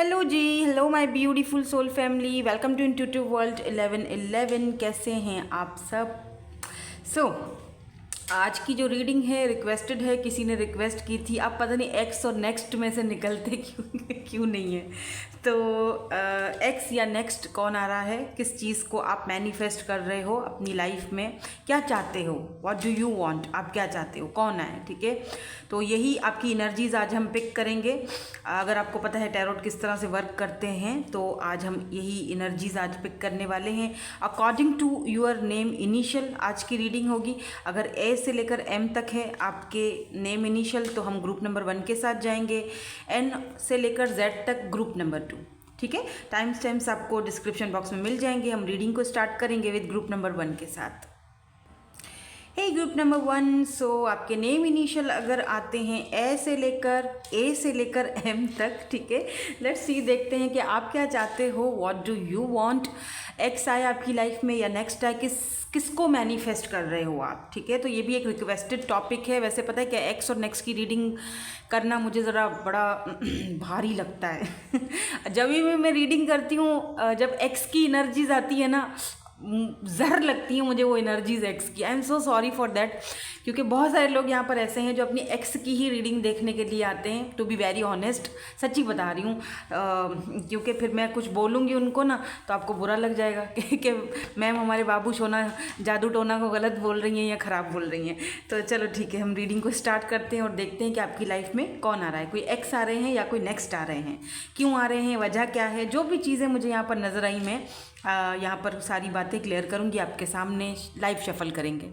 Hello ji, hello my beautiful soul family, welcome to intuitive world 1111। कैसे हैं आप सब? आज की जो रीडिंग है रिक्वेस्टेड है, किसी ने रिक्वेस्ट की थी। आप पता नहीं एक्स और नेक्स्ट में से निकलते क्यों नहीं है। तो एक्स या नेक्स्ट कौन आ रहा है, किस चीज़ को आप मैनिफेस्ट कर रहे हो अपनी लाइफ में, क्या चाहते हो, व्हाट डू यू वांट, आप क्या चाहते हो, कौन आए, ठीक है। तो यही आपकी एनर्जीज आज हम पिक करेंगे। अगर आपको पता है टैरोट किस तरह से वर्क करते हैं, तो आज हम यही एनर्जीज आज पिक करने वाले हैं। According to your name initial आज की रीडिंग होगी। अगर ए से लेकर एम तक है आपके नेम इनिशियल, तो हम ग्रुप नंबर 1 के साथ जाएंगे। एन से लेकर जेड तक ग्रुप नंबर 2, ठीक है। टाइम्स आपको डिस्क्रिप्शन बॉक्स में मिल जाएंगे। हम रीडिंग को स्टार्ट करेंगे विद ग्रुप नंबर 1 के साथ। हे ग्रुप नंबर 1, सो आपके नेम इनिशियल अगर आते हैं ए से लेकर एम तक, ठीक है। लेट्स सी, देखते हैं कि आप क्या चाहते हो, what do you want. X आए आपकी लाइफ में या नेक्स्ट आए, किसको मैनिफेस्ट कर रहे हो आप, ठीक है। तो ये भी एक रिक्वेस्टेड टॉपिक है। वैसे पता है क्या, एक्स और नेक्स्ट की रीडिंग करना मुझे ज़रा बड़ा भारी लगता है। जब भी मैं रीडिंग करती हूँ, जब एक्स की एनर्जीज आती है ना, जहर लगती है मुझे वो एनर्जीज एक्स की। I am so sorry for that, क्योंकि बहुत सारे लोग यहाँ पर ऐसे हैं जो अपनी एक्स की ही रीडिंग देखने के लिए आते हैं। टू बी वेरी ऑनेस्ट, सच्ची बता रही हूँ, क्योंकि फिर मैं कुछ बोलूँगी उनको ना तो आपको बुरा लग जाएगा कि मैम हमारे बाबू सोना जादू टोना को गलत बोल रही हैं या ख़राब बोल रही हैं। तो चलो ठीक है, हम रीडिंग को स्टार्ट करते हैं और देखते हैं कि आपकी लाइफ में कौन आ रहा है। कोई एक्स आ रहे हैं या कोई नेक्स्ट आ रहे हैं, क्यों आ रहे हैं, वजह क्या है। जो भी चीज़ें मुझे यहाँ पर नज़र आई, मैं यहाँ पर सारी बातें क्लियर करूँगी आपके सामने। लाइव शफल करेंगे।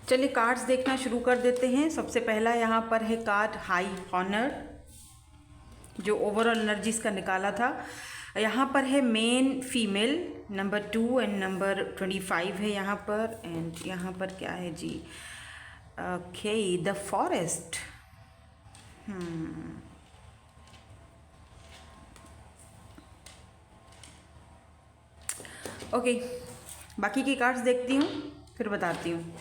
चलिए कार्ड्स देखना शुरू कर देते हैं। सबसे पहला यहाँ पर है कार्ड हाई ऑनर, जो ओवरऑल एनर्जीज का निकाला था। यहाँ पर है main female, number 2 and number 25 है यहाँ पर। एंड यहाँ पर क्या है जी, ओके, द फॉरेस्ट। ओके, बाकी की कार्ड्स देखती हूँ फिर बताती हूँ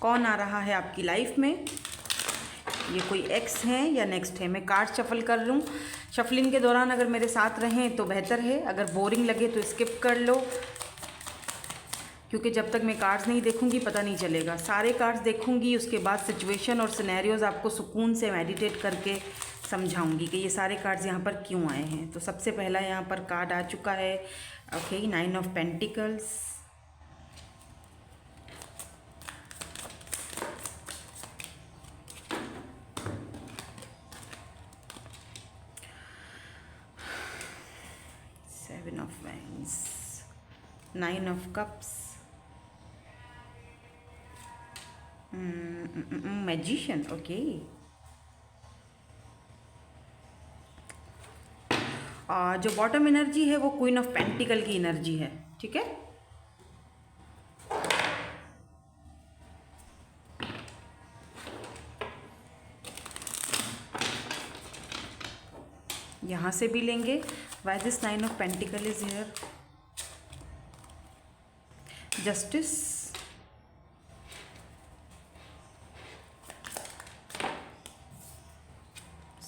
कौन आ रहा है आपकी लाइफ में। ये कोई एक्स है या नेक्स्ट है। मैं कार्ड शफल कर लूँ। शफलिंग के दौरान अगर मेरे साथ रहें तो बेहतर है, अगर बोरिंग लगे तो स्किप कर लो, क्योंकि जब तक मैं कार्ड्स नहीं देखूंगी पता नहीं चलेगा। सारे कार्ड्स देखूंगी, उसके बाद सिचुएशन और सिनेरियोज आपको सुकून से मेडिटेट करके समझाऊंगी कि ये सारे कार्ड्स यहाँ पर क्यों आए हैं। तो सबसे पहला यहाँ पर कार्ड आ चुका है, okay, 9 of pentacles. Seven of Wands, 9 of Cups, Magician, okay. जो बॉटम एनर्जी है वो क्वीन ऑफ पेंटिकल की एनर्जी है, ठीक है। यहाँ से भी लेंगे, why this 9 of pentacle is here. Justice,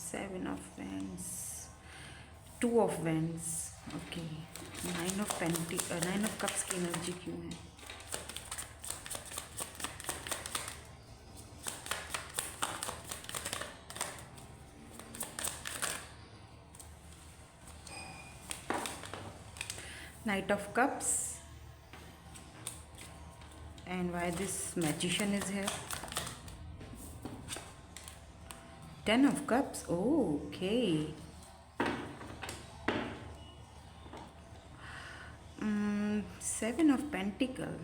seven of wands, 2 of wands, okay. 9 of cups की एनर्जी क्यों है? Knight of Cups, and why this Magician is here? 10 of Cups, oh, okay. 7 of Pentacles.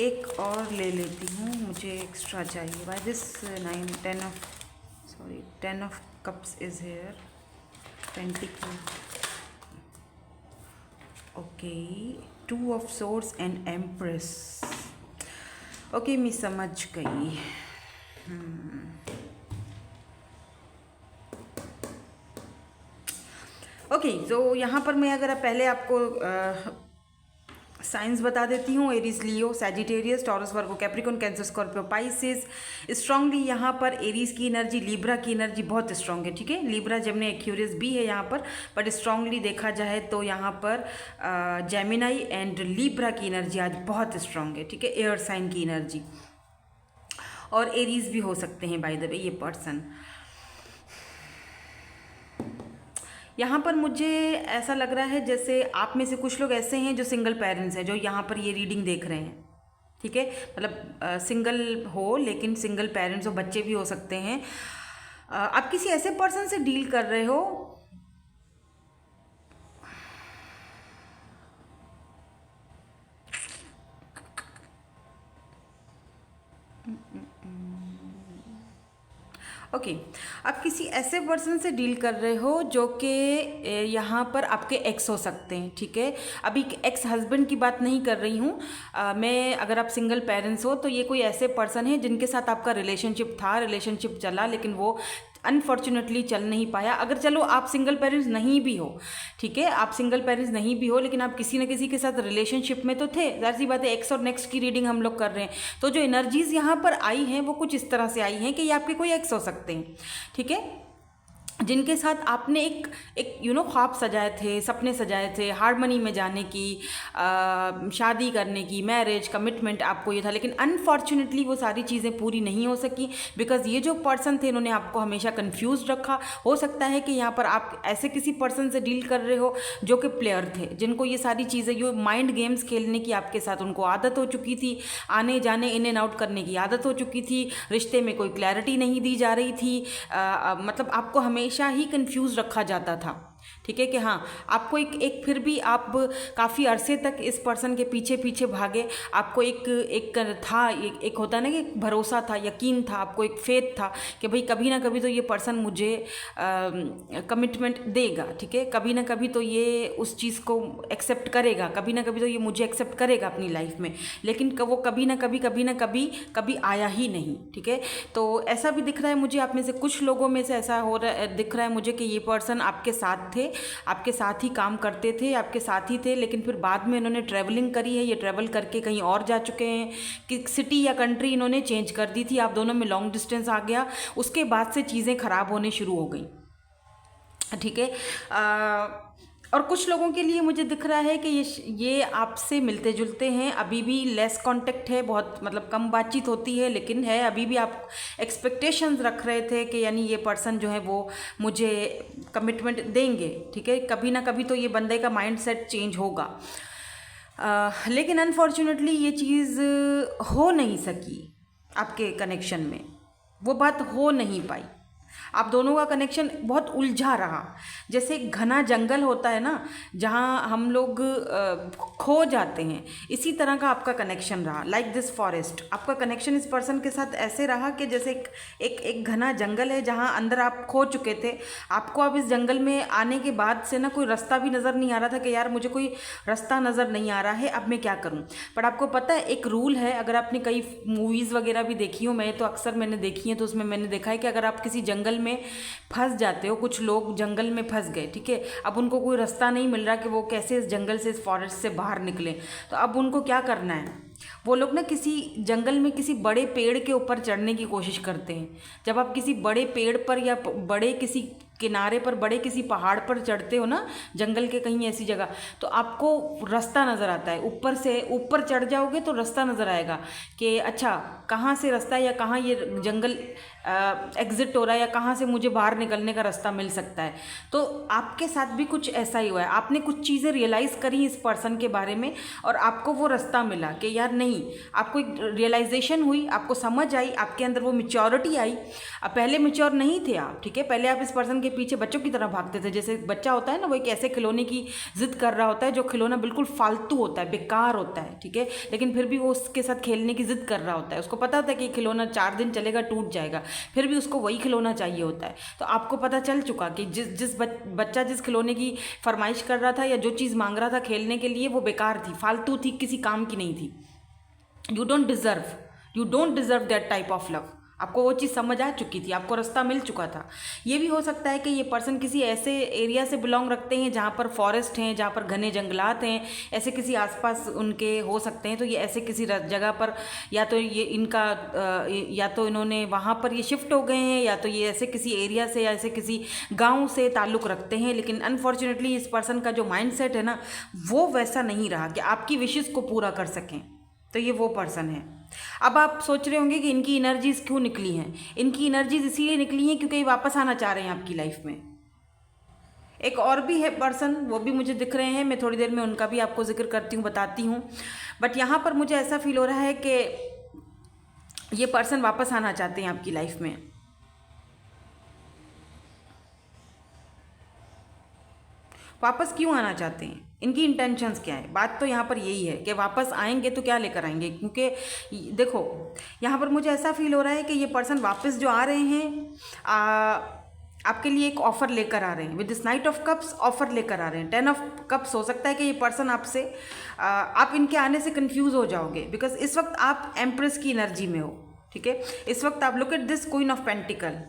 एक और ले लेती हूँ, मुझे extra चाहिए। Why this 10 of Cups is here? Pentacle, okay, 2 of Swords and Empress, okay, मैं समझ गई। ओके, तो यहाँ पर मैं अगर पहले आपको साइंस बता देती हूँ, Aries, Leo, Sagittarius, Taurus, Virgo, Capricorn, cancer, Scorpio, Pisces. Strongly यहाँ पर एरीज की एनर्जी, लिब्रा की एनर्जी बहुत स्ट्रांग है, ठीक है। लिब्रा, जेमिनी, एक्यूरियस भी है यहाँ पर, बट स्ट्रांगली देखा जाए तो यहाँ पर जेमिनाई एंड लिब्रा की एनर्जी आज बहुत स्ट्रांग है, ठीक है। एयर साइन की एनर्जी, और एरीज भी हो सकते हैं बाय द वे ये पर्सन। यहाँ पर मुझे ऐसा लग रहा है जैसे आप में से कुछ लोग ऐसे हैं जो सिंगल पेरेंट्स हैं, जो यहाँ पर ये रीडिंग देख रहे हैं, ठीक है। मतलब सिंगल हो, लेकिन सिंगल पेरेंट्स हो, बच्चे भी हो सकते हैं। आप किसी ऐसे पर्सन से डील कर रहे हो ओके आप किसी ऐसे पर्सन से डील कर रहे हो जो कि यहाँ पर आपके एक्स हो सकते हैं, ठीक है। अभी एक्स हस्बैंड की बात नहीं कर रही हूँ मैं। अगर आप सिंगल पेरेंट्स हो तो ये कोई ऐसे पर्सन है जिनके साथ आपका रिलेशनशिप था, रिलेशनशिप चला, लेकिन वो अनफॉर्चुनेटली चल नहीं पाया। अगर चलो आप सिंगल पेरेंट्स नहीं भी हो, ठीक है, आप सिंगल पेरेंट्स नहीं भी हो, लेकिन आप किसी न किसी के साथ रिलेशनशिप में तो थे। जाहिर सी बात है, एक्स और नेक्स्ट की रीडिंग हम लोग कर रहे हैं, तो जो एनर्जीज यहाँ पर आई हैं वो कुछ इस तरह से आई हैं कि ये आपके कोई एक्स हो सकते हैं, ठीक है, जिनके साथ आपने एक ख्वाब सजाए थे, सपने सजाए थे, हार्मनी में जाने की, शादी करने की, मैरिज, कमिटमेंट आपको ये था, लेकिन अनफॉर्चुनेटली वो सारी चीज़ें पूरी नहीं हो सकी, बिकॉज ये जो पर्सन थे इन्होंने आपको हमेशा कंफ्यूज रखा। हो सकता है कि यहाँ पर आप ऐसे किसी पर्सन से डील कर रहे हो जो कि प्लेयर थे, जिनको ये सारी चीज़ें, ये माइंड गेम्स खेलने की आपके साथ उनको आदत हो चुकी थी, आने जाने, इन एंड आउट करने की आदत हो चुकी थी, रिश्ते में कोई क्लैरिटी नहीं दी जा रही थी, मतलब आपको हमेशा ही कंफ्यूज रखा जाता था, ठीक है, कि हाँ आपको एक फिर भी आप काफ़ी अरसे तक इस पर्सन के पीछे पीछे भागे। आपको एक था, एक होता है ना कि भरोसा था, यकीन था, आपको एक फेथ था कि भाई कभी ना कभी तो ये पर्सन मुझे कमिटमेंट देगा, ठीक है, कभी ना कभी तो ये उस चीज़ को एक्सेप्ट करेगा, कभी ना कभी तो ये मुझे एक्सेप्ट करेगा अपनी लाइफ में, लेकिन वो कभी ना कभी आया ही नहीं, ठीक है। तो ऐसा भी दिख रहा है मुझे, आप में से कुछ लोगों में से ऐसा दिख रहा है मुझे कि ये पर्सन आपके साथ थे, आपके साथ ही काम करते थे, आपके साथ ही थे, लेकिन फिर बाद में इन्होंने ट्रैवलिंग करी है, ये ट्रैवल करके कहीं और जा चुके हैं, कि सिटी या कंट्री इन्होंने चेंज कर दी थी, आप दोनों में लॉन्ग डिस्टेंस आ गया, उसके बाद से चीज़ें ख़राब होने शुरू हो गई, ठीक है। और कुछ लोगों के लिए मुझे दिख रहा है कि ये आपसे मिलते जुलते हैं, अभी भी लेस कांटेक्ट है, बहुत मतलब कम बातचीत होती है, लेकिन है अभी भी आप एक्सपेक्टेशंस रख रहे थे कि यानी ये पर्सन जो है वो मुझे कमिटमेंट देंगे, ठीक है, कभी ना कभी तो ये बंदे का माइंड सेट चेंज होगा, लेकिन अनफॉर्चुनेटली ये चीज़ हो नहीं सकी आपके कनेक्शन में, वो बात हो नहीं पाई, आप दोनों का कनेक्शन बहुत उलझा रहा, जैसे एक घना जंगल होता है ना जहाँ हम लोग खो जाते हैं, इसी तरह का आपका कनेक्शन रहा, लाइक दिस फॉरेस्ट। आपका कनेक्शन इस पर्सन के साथ ऐसे रहा कि जैसे एक घना जंगल है जहाँ अंदर आप खो चुके थे, आपको अब इस जंगल में आने के बाद से ना कोई रास्ता भी नज़र नहीं आ रहा था कि यार मुझे कोई रास्ता नज़र नहीं आ रहा है, अब मैं क्या करूँ। पर आपको पता है एक रूल है, अगर आपने कई मूवीज़ वगैरह भी देखी हो, मैं तो अक्सर मैंने देखी है, तो उसमें मैंने देखा है कि अगर आप किसी जंगल में फंस जाते हो, कुछ लोग जंगल में फंस गए, ठीक है, अब उनको कोई रास्ता नहीं मिल रहा कि वो कैसे इस जंगल से, इस फॉरेस्ट से बाहर निकले, तो अब उनको क्या करना है, वो लोग ना किसी जंगल में किसी बड़े पेड़ के ऊपर चढ़ने की कोशिश करते हैं। जब आप किसी बड़े पेड़ पर या बड़े किसी किनारे पर, बड़े किसी पहाड़ पर चढ़ते हो ना, जंगल के कहीं ऐसी जगह, तो आपको रास्ता नज़र आता है, ऊपर से ऊपर चढ़ जाओगे तो रास्ता नज़र आएगा कि अच्छा कहाँ से रास्ता है, या कहाँ ये जंगल एग्जिट हो रहा है, या कहाँ से मुझे बाहर निकलने का रास्ता मिल सकता है। तो आपके साथ भी कुछ ऐसा ही हुआ है, आपने कुछ चीज़ें रियलाइज़ करी इस पर्सन के बारे में और आपको वो रास्ता मिला कि यार नहीं, आपको एक रियलाइजेशन हुई, आपको समझ आई, आपके अंदर वो मैच्योरिटी आई। अब पहले मैच्योर नहीं थे आप, ठीक है, पहले आप इस पर्सन के पीछे बच्चों की तरह भागते थे, जैसे बच्चा होता है ना, वो एक ऐसे खिलौने की जिद कर रहा होता है जो खिलौना बिल्कुल फालतू होता है, बेकार होता है, ठीक है, लेकिन फिर भी वो उसके साथ खेलने की जिद कर रहा होता है, उसको पता होता है कि खिलौना 4 दिन चलेगा, टूट जाएगा, फिर भी उसको वही खिलौना चाहिए होता है। तो आपको पता चल चुका कि जिस बच्चा जिस खिलौने की फरमाइश कर रहा था या जो चीज़ मांग रहा था खेलने के लिए, वो बेकार थी, फालतू थी, किसी काम की नहीं थी। You don't deserve that type of love. आपको वो चीज़ समझ आ चुकी थी, आपको रास्ता मिल चुका था। ये भी हो सकता है कि ये पर्सन किसी ऐसे एरिया से बिलोंग रखते हैं जहाँ पर फॉरेस्ट हैं, जहाँ पर घने जंगलात हैं, ऐसे किसी आसपास उनके हो सकते हैं। तो ये ऐसे किसी जगह पर या तो ये इनका या तो इन्होंने वहाँ पर ये शिफ्ट हो गए हैं, या तो ये ऐसे किसी एरिया से या ऐसे किसी गाँव से ताल्लुक़ रखते हैं। लेकिन अनफॉर्चुनेटली इस पर्सन का जो माइंडसेट है ना, वो वैसा नहीं रहा कि आपकी विशेज़ को पूरा कर सकें। तो ये वो पर्सन है। अब आप सोच रहे होंगे कि इनकी एनर्जीज क्यों निकली हैं। इनकी एनर्जीज इसीलिए निकली हैं क्योंकि ये वापस आना चाह रहे हैं आपकी लाइफ में। एक और भी है पर्सन, वो भी मुझे दिख रहे हैं, मैं थोड़ी देर में उनका भी आपको जिक्र करती हूँ, बताती हूँ। बट यहाँ पर मुझे ऐसा फील हो रहा है कि ये पर्सन वापस आना चाहते हैं आपकी लाइफ में। वापस क्यों आना चाहते हैं, इनकी इंटेंशंस क्या है? बात तो यहाँ पर यही है कि वापस आएंगे तो क्या लेकर आएंगे। क्योंकि देखो यहाँ पर मुझे ऐसा फील हो रहा है कि ये पर्सन वापस जो आ रहे हैं आपके लिए एक ऑफ़र लेकर आ रहे हैं। With this night of cups offer लेकर आ रहे हैं। 10 ऑफ कप्स हो सकता है कि ये पर्सन आपसे आप इनके आने से कंफ्यूज हो जाओगे, बिकॉज इस वक्त आप एम्प्रेस की एनर्जी में हो। ठीक है, इस वक्त आप look at this queen of pentacle,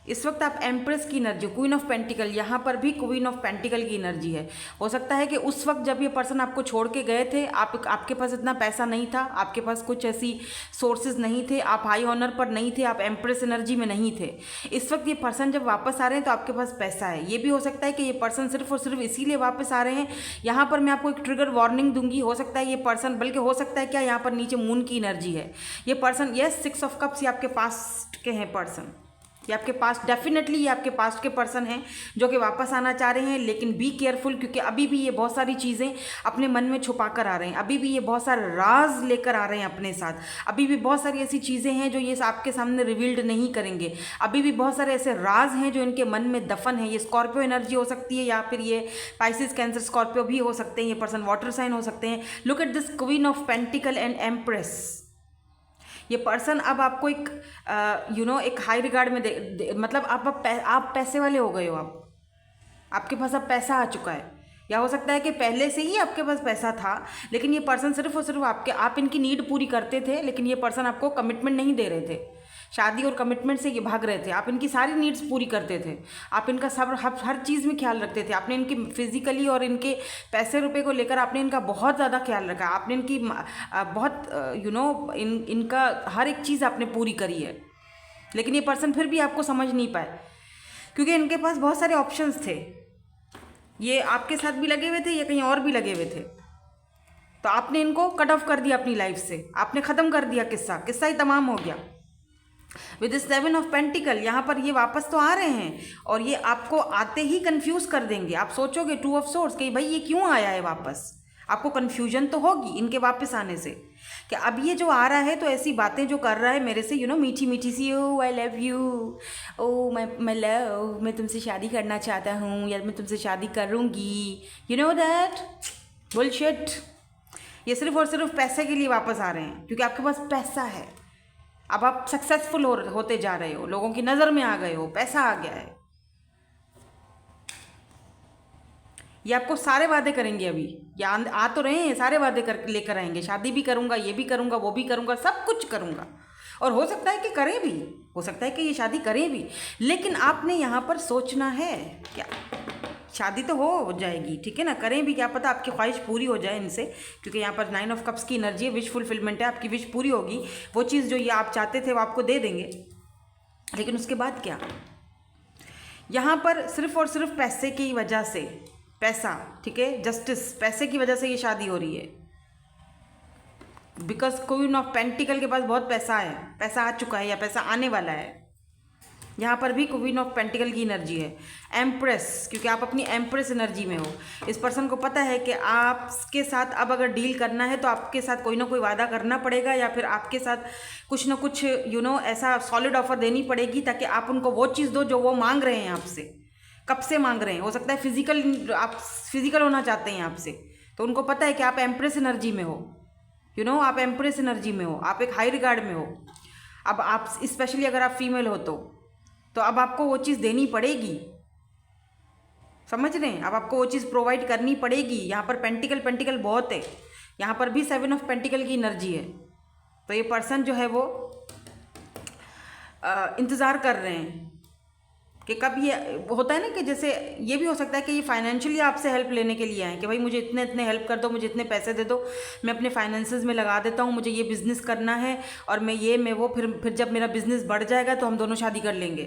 इस वक्त आप एम्प्रेस की एनर्जी, क्वीन ऑफ पेंटिकल, यहाँ पर भी क्वीन ऑफ पेंटिकल की एनर्जी है। हो सकता है कि उस वक्त जब ये पर्सन आपको छोड़ के गए थे, आपके पास इतना पैसा नहीं था, आपके पास कुछ ऐसी सोर्सेज नहीं थे, आप हाई ऑनर पर नहीं थे, आप एम्प्रेस एनर्जी में नहीं थे। इस वक्त ये पर्सन जब वापस आ रहे हैं तो आपके पास पैसा है। ये भी हो सकता है कि ये पर्सन सिर्फ और सिर्फ इसीलिए वापस आ रहे हैं। यहाँ पर मैं आपको एक ट्रिगर वार्निंग दूंगी, हो सकता है ये पर्सन, बल्कि हो सकता है क्या, यहाँ पर नीचे मून की एनर्जी है। ये पर्सन, यस 6 ऑफ कप्स, ये आपके पास्ट के हैं पर्सन, ये आपके पास, डेफिनेटली ये आपके पास्ट के पर्सन हैं जो कि वापस आना चाह रहे हैं। लेकिन बी केयरफुल, क्योंकि अभी भी ये बहुत सारी चीज़ें अपने मन में छुपा कर आ रहे हैं। अभी भी ये बहुत सारे राज लेकर आ रहे हैं अपने साथ। अभी भी बहुत सारी ऐसी चीज़ें हैं जो ये आपके सामने रिवील्ड नहीं करेंगे। अभी भी बहुत सारे ऐसे राज हैं जो इनके मन में दफन है। ये स्कॉर्पियो एनर्जी हो सकती है, या फिर ये पाइसिस, कैंसर, स्कॉर्पियो भी हो सकते हैं। ये पर्सन वाटर साइन हो सकते हैं। Look at this queen of pentacle and empress. ये पर्सन अब आपको एक एक हाई रिगार्ड में मतलब आप पैसे वाले हो गए हो। आपके पास अब पैसा आ चुका है, या हो सकता है कि पहले से ही आपके पास पैसा था, लेकिन ये पर्सन सिर्फ और सिर्फ आप इनकी नीड पूरी करते थे, लेकिन ये पर्सन आपको कमिटमेंट नहीं दे रहे थे। शादी और कमिटमेंट से ये भाग रहे थे। आप इनकी सारी नीड्स पूरी करते थे, आप इनका सब हर चीज़ में ख्याल रखते थे। आपने इनकी फिजिकली और इनके पैसे रुपए को लेकर आपने इनका बहुत ज़्यादा ख्याल रखा। आपने इनकी बहुत इनका हर एक चीज़ आपने पूरी करी है। लेकिन ये पर्सन फिर भी आपको समझ नहीं पाए, क्योंकि इनके पास बहुत सारे ऑप्शंस थे। ये आपके साथ भी लगे हुए थे या कहीं और भी लगे हुए थे, तो आपने इनको कट ऑफ कर दिया अपनी लाइफ से। आपने ख़त्म कर दिया, किस्सा ही तमाम हो गया। विद 7 ऑफ पेंटिकल, यहाँ पर ये वापस तो आ रहे हैं और ये आपको आते ही कंफ्यूज कर देंगे। आप सोचोगे 2 ऑफ सोर्ड्स कि भाई ये क्यों आया है वापस। आपको कन्फ्यूजन तो होगी इनके वापस आने से, कि अब ये जो आ रहा है तो ऐसी बातें जो कर रहा है मेरे से, मीठी मीठी सी, ओ आई लव यू, ओ मैं लव, मैं तुमसे शादी करना चाहता हूँ, या मैं तुमसे शादी करूँगी, यू नो दैट बुलशिट। ये सिर्फ और सिर्फ पैसे के लिए वापस आ रहे हैं, क्योंकि आपके पास पैसा है। अब आप सक्सेसफुल होते जा रहे हो, लोगों की नज़र में आ गए हो, पैसा आ गया है। ये आपको सारे वादे करेंगे। अभी ये आ तो रहे हैं, सारे वादे लेकर आएंगे। शादी भी करूँगा, ये भी करूँगा, वो भी करूँगा, सब कुछ करूँगा। और हो सकता है कि करें भी, हो सकता है कि ये शादी करें भी। लेकिन आपने यहाँ पर सोचना है क्या, शादी तो हो जाएगी, ठीक है ना, करें भी, क्या पता आपकी ख्वाहिश पूरी हो जाए इनसे, क्योंकि यहाँ पर 9 ऑफ कप्स की एनर्जी है, विश फुलफिलमेंट है। आपकी विश पूरी होगी, वो चीज़ जो ये आप चाहते थे वो आपको दे देंगे। लेकिन उसके बाद क्या, यहाँ पर सिर्फ और सिर्फ पैसे की वजह से, पैसा, ठीक है, जस्टिस, पैसे की वजह से ये शादी हो रही है। बिकॉज क्वीन ऑफ पेंटिकल के पास बहुत पैसा है, पैसा आ चुका है या पैसा आने वाला है। यहाँ पर भी क्वीन ऑफ पेंटिकल की एनर्जी है। एम्प्रेस, क्योंकि आप अपनी एम्प्रेस एनर्जी में हो। इस पर्सन को पता है कि आपके साथ अब अगर डील करना है तो आपके साथ कोई ना कोई वादा करना पड़ेगा, या फिर आपके साथ कुछ ना कुछ ऐसा सॉलिड ऑफर देनी पड़ेगी, ताकि आप उनको वो चीज़ दो जो वो मांग रहे हैं आपसे, कब से मांग रहे हैं। हो सकता है आप फिजिकल होना चाहते हैं आपसे, तो उनको पता है कि आप एम्प्रेस एनर्जी में हो, आप एम्प्रेस एनर्जी में हो, आप एक हाई रिगार्ड में हो। अब आप स्पेशली अगर आप फीमेल हो तो अब आपको वो चीज़ देनी पड़ेगी, समझ रहे हैं। अब आपको वो चीज़ प्रोवाइड करनी पड़ेगी। यहाँ पर पेंटिकल बहुत है, यहाँ पर भी 7 ऑफ पेंटिकल की एनर्जी है। तो ये पर्सन जो है वो इंतज़ार कर रहे हैं कि कब ये होता है ना, कि जैसे ये भी हो सकता है कि ये फाइनेंशियली आपसे हेल्प लेने के लिए आए कि भाई मुझे इतने इतने हेल्प कर दो, मुझे इतने पैसे दे दो, मैं अपने फाइनेंसेस में लगा देता हूँ, मुझे ये बिज़नेस करना है और मैं वो फिर जब मेरा बिज़नेस बढ़ जाएगा तो हम दोनों शादी कर लेंगे,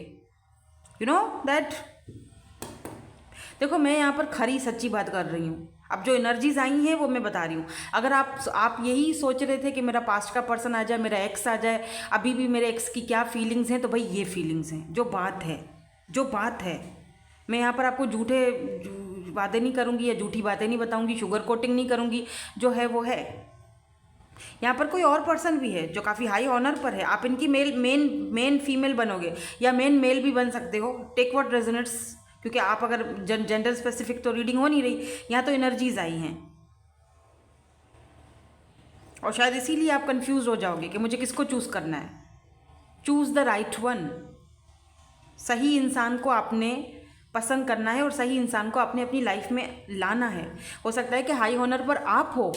यू नो दैट। देखो मैं यहाँ पर खरी सच्ची बात कर रही हूँ। अब जो एनर्जीज आई हैं वो मैं बता रही हूँ। अगर आप यही सोच रहे थे कि मेरा पास्ट का पर्सन आ जाए, मेरा एक्स आ जाए, अभी भी मेरे एक्स की क्या फीलिंग्स हैं, तो भाई ये फीलिंग्स हैं, जो बात है। मैं यहाँ पर आपको झूठे बातें नहीं करूँगी या झूठी बातें नहीं बताऊँगी, शुगर कोटिंग नहीं करूँगी, जो है वो है। यहाँ पर कोई और पर्सन भी है जो काफ़ी हाई ऑनर पर है, आप इनकी मेन फीमेल बनोगे या मेन मेल भी बन सकते हो, टेक व्हाट रेजोनेट्स, क्योंकि आप अगर जेंडर स्पेसिफिक तो रीडिंग हो नहीं रही, यहाँ तो एनर्जीज आई हैं और शायद इसीलिए आप कंफ्यूज हो जाओगे कि मुझे किसको चूज़ करना है। Choose the right one. सही इंसान को आपने पसंद करना है और सही इंसान को आपने अपनी लाइफ में लाना है। हो सकता है कि हाई ऑनर पर आप हो,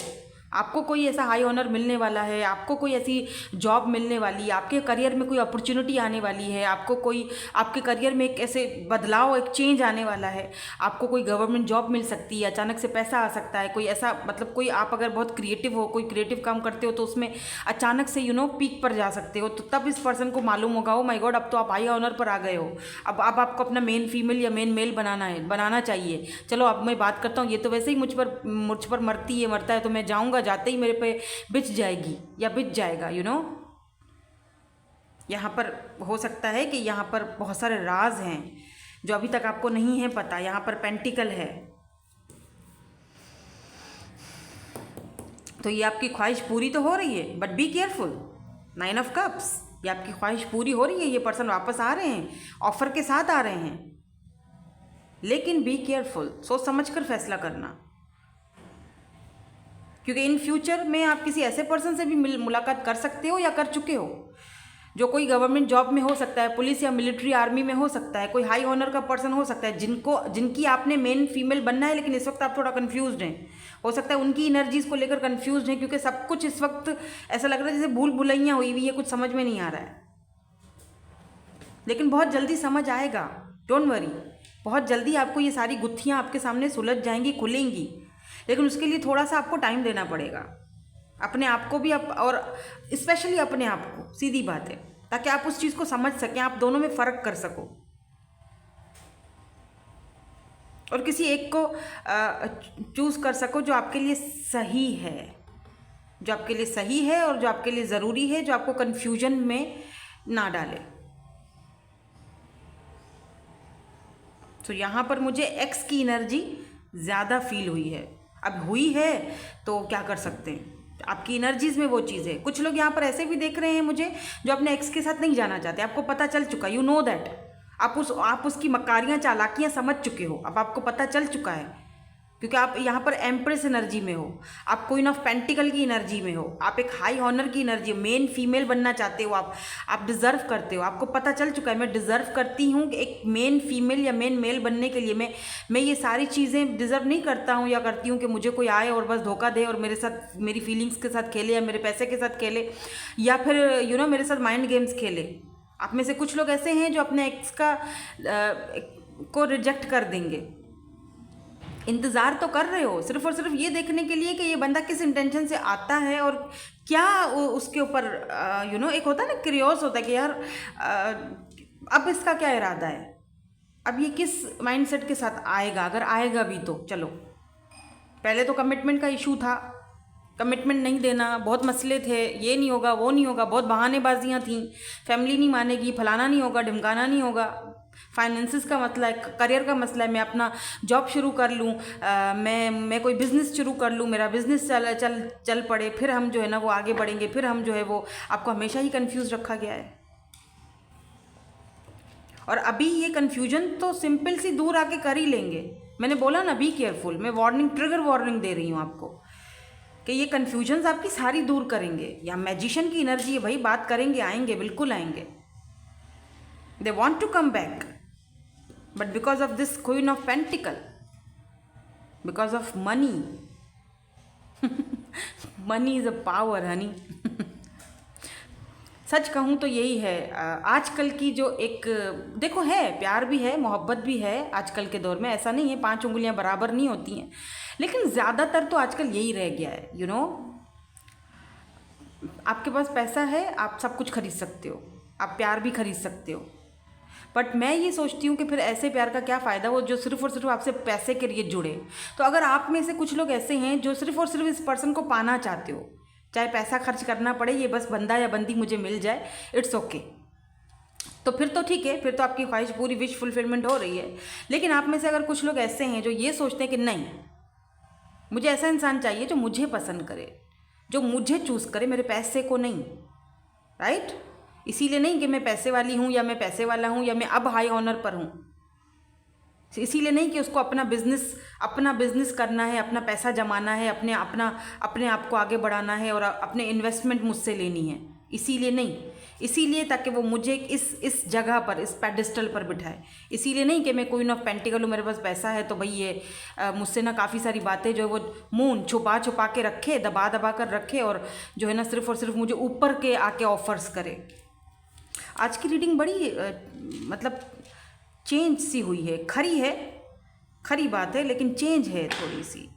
आपको कोई ऐसा हाई ऑनर मिलने वाला है, आपको कोई ऐसी जॉब मिलने वाली है, आपके करियर में कोई अपॉर्चुनिटी आने वाली है, आपको कोई आपके करियर में एक ऐसे बदलाव, एक चेंज आने वाला है, आपको कोई गवर्नमेंट जॉब मिल सकती है, अचानक से पैसा आ सकता है, कोई ऐसा मतलब कोई आप अगर बहुत क्रिएटिव हो, कोई क्रिएटिव काम करते हो तो उसमें अचानक से पीक पर जा सकते हो। तो तब इस पर्सन को मालूम होगा, ओ माय गॉड अब तो आप हाई ऑनर पर आ गए हो, अब आपको अपना मेन फीमेल या मेन मेल बनाना चाहिए। चलो अब मैं बात करता हूँ, ये तो वैसे ही मुझ पर मरती है, मरता है, तो मैं जाऊँगा, जाते ही मेरे पे बिछ जाएगी या बिछ जाएगा, यहाँ पर हो सकता है कि यहाँ पर बहुत सारे राज हैं जो अभी तक आपको नहीं है पता। यहाँ पर पेंटिकल है, तो ये आपकी ख्वाहिश पूरी तो हो रही है, but be careful. 9 of cups, ये आपकी ख्वाहिश पूरी हो रही है, ये पर्सन वापस आ रहे हैं, ऑफर के साथ आ रहे हैं, लेकिन बी केयरफुल, सोच समझ कर फैसला करना, क्योंकि इन फ्यूचर में आप किसी ऐसे पर्सन से भी मुलाकात कर सकते हो या कर चुके हो, जो कोई गवर्नमेंट जॉब में हो सकता है, पुलिस या मिलिट्री आर्मी में हो सकता है, कोई हाई ऑनर का पर्सन हो सकता है, जिनकी आपने मेन फीमेल बनना है, लेकिन इस वक्त आप थोड़ा कंफ्यूज्ड हैं। हो सकता है उनकी एनर्जीज को लेकर कंफ्यूज्ड हैं, क्योंकि सब कुछ इस वक्त ऐसा लग रहा है जैसे भूल भुलैया हुई हुई है, कुछ समझ में नहीं आ रहा है, लेकिन बहुत जल्दी समझ आएगा, डोंट वरी। बहुत जल्दी आपको ये सारी गुत्थियाँ आपके सामने सुलझ जाएंगी, खुलेंगी, लेकिन उसके लिए थोड़ा सा आपको टाइम देना पड़ेगा, अपने आप को भी और स्पेशली अपने आप को, सीधी बात है, ताकि आप उस चीज़ को समझ सकें, आप दोनों में फ़र्क कर सको और किसी एक को चूज़ कर सको जो आपके लिए सही है, जो आपके लिए सही है और जो आपके लिए ज़रूरी है, जो आपको कन्फ्यूजन में ना डाले। तो यहाँ पर मुझे एक्स की एनर्जी ज़्यादा फील हुई है, अब हुई है तो क्या कर सकते हैं, आपकी एनर्जीज़ में वो चीज़ है। कुछ लोग यहाँ पर ऐसे भी देख रहे हैं मुझे जो अपने एक्स के साथ नहीं जाना चाहते, आपको पता चल चुका, यू नो दैट, आप उसकी मकारियाँ चालाकियाँ समझ चुके हो, अब आपको पता चल चुका है, क्योंकि आप यहाँ पर एम्प्रेस एनर्जी में हो, आप क्वीन ऑफ पेंटिकल की एनर्जी में हो, आप एक हाई ऑनर की एनर्जी, मेन फीमेल बनना चाहते हो, आप डिज़र्व करते हो, आपको पता चल चुका है मैं डिज़र्व करती हूँ कि एक मेन फीमेल या मेन मेल बनने के लिए मैं ये सारी चीज़ें डिज़र्व नहीं करता हूँ या करती हूँ कि मुझे कोई आए और बस धोखा दे और मेरे साथ मेरी फीलिंग्स के साथ खेले या मेरे पैसे के साथ खेले या फिर मेरे साथ माइंड गेम्स खेले। आप में से कुछ लोग ऐसे हैं जो अपने एक्स को रिजेक्ट कर देंगे, इंतज़ार तो कर रहे हो सिर्फ और सिर्फ ये देखने के लिए कि ये बंदा किस इंटेंशन से आता है और क्या उसके ऊपर एक होता है ना, क्रियोस होता है कि यार अब इसका क्या इरादा है, अब ये किस माइंडसेट के साथ आएगा, अगर आएगा भी तो चलो। पहले तो कमिटमेंट का इशू था, कमिटमेंट नहीं देना, बहुत मसले थे, ये नहीं होगा वो नहीं होगा, बहुत बहानेबाजियाँ थीं, फैमिली नहीं मानेगी, फलाना नहीं होगा, ढिमकाना नहीं होगा, फाइनेंसिस का मसला है, करियर का मसला है, मैं अपना जॉब शुरू कर लूँ, मैं कोई बिज़नेस शुरू कर लूँ, मेरा बिज़नेस चल पड़े, फिर हम जो है ना वो आगे बढ़ेंगे, फिर हम जो है वो, आपको हमेशा ही कंफ्यूज रखा गया है। और अभी ये कन्फ्यूजन तो सिंपल सी दूर आके कर ही लेंगे। मैंने बोला ना बी केयरफुल, मैं ट्रिगर वार्निंग दे रही हूँ आपको कि ये कन्फ्यूजन्स आपकी सारी दूर करेंगे। या मैजिशियन की एनर्जी है भाई, बात करेंगे, आएंगे, बिल्कुल आएंगे। They want to come back, but because of this queen of pentacle, because of money, money is a power honey. सच कहूँ तो यही है। आजकल की जो एक देखो है, प्यार भी है, मोहब्बत भी है आजकल के दौर में, ऐसा नहीं है 5 उंगलियां बराबर नहीं होती हैं, लेकिन ज़्यादातर तो आजकल यही रह गया है। आपके पास पैसा है, आप सब कुछ खरीद सकते हो, आप प्यार भी खरीद सकते हो, बट मैं ये सोचती हूँ कि फिर ऐसे प्यार का क्या फ़ायदा वो जो सिर्फ और सिर्फ आपसे पैसे के लिए जुड़े। तो अगर आप में से कुछ लोग ऐसे हैं जो सिर्फ और सिर्फ इस पर्सन को पाना चाहते हो, चाहे पैसा खर्च करना पड़े, ये बस बंदा या बंदी मुझे मिल जाए, इट्स ओके, तो फिर तो ठीक है, फिर तो आपकी ख्वाहिश पूरी, विश फुलफिलमेंट हो रही है। लेकिन आप में से अगर कुछ लोग ऐसे हैं जो ये सोचते हैं कि नहीं, मुझे ऐसा इंसान चाहिए जो मुझे पसंद करे, जो मुझे चूज़ करे, मेरे पैसे को नहीं, राइट? इसीलिए नहीं कि मैं पैसे वाली हूँ या मैं पैसे वाला हूँ या मैं अब हाई ऑनर पर हूँ, इसीलिए नहीं कि उसको अपना बिजनेस करना है, अपना पैसा जमाना है, अपने आप को आगे बढ़ाना है और अपने इन्वेस्टमेंट मुझसे लेनी है, इसीलिए नहीं। इसीलिए ताकि वो मुझे इस जगह पर, इस पेडिस्टल पर बिठाए। इसीलिए नहीं कि मैं क्वीन ऑफ पेंटिकल हूँ, मेरे पास पैसा है तो भाई ये मुझसे ना काफ़ी सारी बातें जो है वो मुँह छुपा के रखे, दबा कर रखे, और जो है ना सिर्फ और सिर्फ मुझे ऊपर के आके ऑफर्स करे। आज की रीडिंग बड़ी मतलब चेंज सी हुई है, खरी बात है, लेकिन चेंज है थोड़ी सी।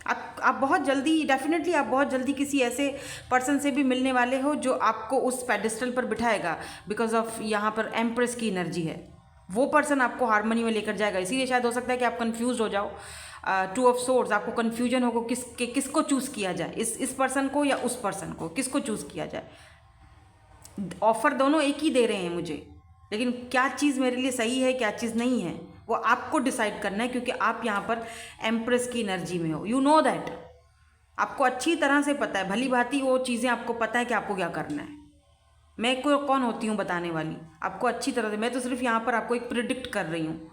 आप बहुत जल्दी, डेफिनेटली आप बहुत जल्दी किसी ऐसे पर्सन से भी मिलने वाले हो जो आपको उस पेडिस्टल पर बिठाएगा, बिकॉज ऑफ यहाँ पर एम्प्रेस की एनर्जी है। वो पर्सन आपको हार्मनी में लेकर जाएगा। इसीलिए शायद हो सकता है कि आप कंफ्यूज हो जाओ, 2 ऑफ सोर्ड्स, आपको कन्फ्यूजन होगा किसको चूज़ किया जाए, इस पर्सन को या उस पर्सन को, किसको चूज़ किया जाए। ऑफ़र दोनों एक ही दे रहे हैं मुझे, लेकिन क्या चीज़ मेरे लिए सही है, क्या चीज़ नहीं है, वो आपको डिसाइड करना है, क्योंकि आप यहाँ पर एम्प्रेस की एनर्जी में हो। यू नो दैट, आपको अच्छी तरह से पता है, भली भांति वो चीज़ें आपको पता है कि आपको क्या करना है। मैं कौन होती हूँ बताने वाली, आपको अच्छी तरह से, मैं तो सिर्फ यहाँ पर आपको एक प्रिडिक्ट कर रही हूँ,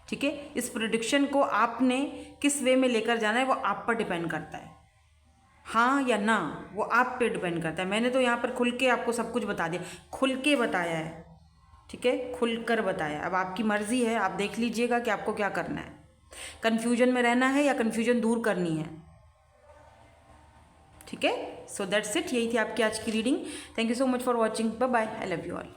ठीक है। इस प्रिडिक्शन को आपने किस वे में लेकर जाना है वो आप पर डिपेंड करता है, हाँ या ना, वो आप पे डिपेंड करता है। मैंने तो यहाँ पर खुल के आपको सब कुछ बता दिया, खुल के बताया है, ठीक है, खुलकर बताया। अब आपकी मर्ज़ी है, आप देख लीजिएगा कि आपको क्या करना है, कन्फ्यूजन में रहना है या कन्फ्यूजन दूर करनी है, ठीक है। सो दैट्स इट, यही थी आपकी आज की reading. Thank you so much for watching, bye bye, I love you all.